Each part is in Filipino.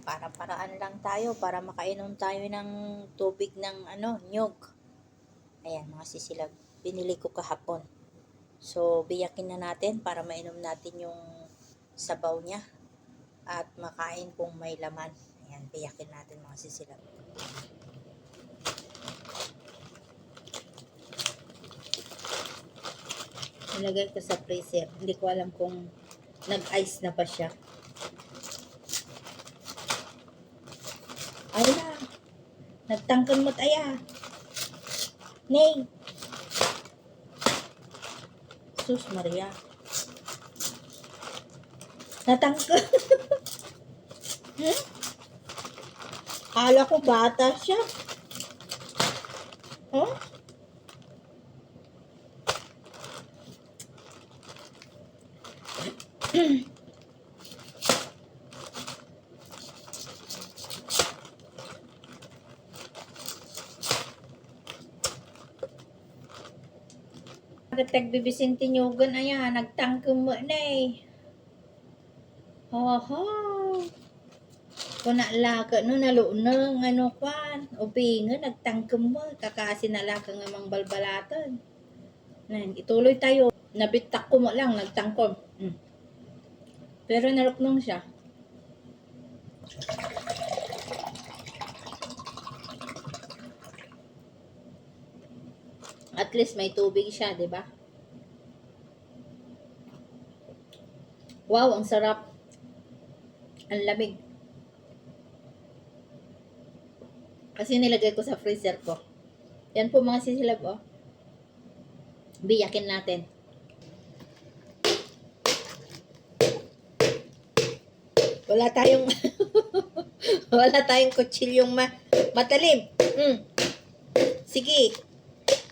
para-paraan lang tayo para makainom tayo ng tubig ng nyog. Ayan mga sisilab, binili ko kahapon. So biyakin na natin para mainom natin yung sabaw niya at makain kung may laman. Ayan, biyakin natin mga sisilab. Nilagay ko sa freezer. Hindi ko alam kung nag-ice na pa siya. Ay na, nagtangkan mo't aya. Nay. Sus Maria. Natangkan. Kala ko bata siya. Huh? Tagbibisin tinyugan ayan, nagtangkong mo na eh. Hoho. Kung naalaka no, nalunang kwan, ubingan, nagtangkong mo, kakasi nalaka nga mang balbalatan. Ituloy tayo. Nabitak ko mo lang, nagtangkom. Pero naluknong siya. At least may tubig siya, 'di ba? Wow, ang sarap. Ang lamig. Kasi nilagay ko sa freezer ko. Yan po mga sisilab, oh. Biyakin natin. Wala tayong wala tayong kutsilyong matalim. Sige.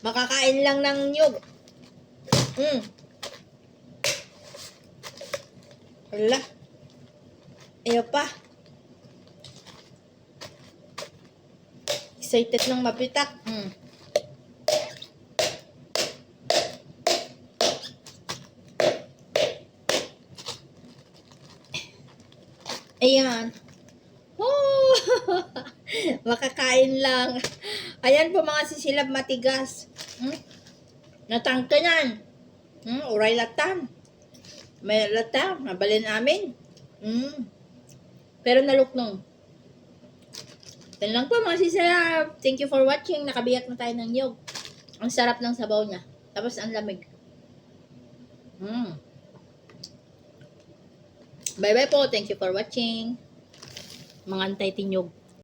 Makakain lang ng nyug. Wala. Ayaw pa. Excited lang mapitak. Ayan. Oh! Makakain lang. Ayan po mga sisilab, matigas. Natangkanan. Uray latan. May lata. Mabalin amin. Pero naluknong. Yan lang po mga sisilab. Thank you for watching. Nakabiyak na tayo ng nyog. Ang sarap ng sabaw niya. Tapos ang lamig. Bye bye po. Thank you for watching. Mga antay tinyog.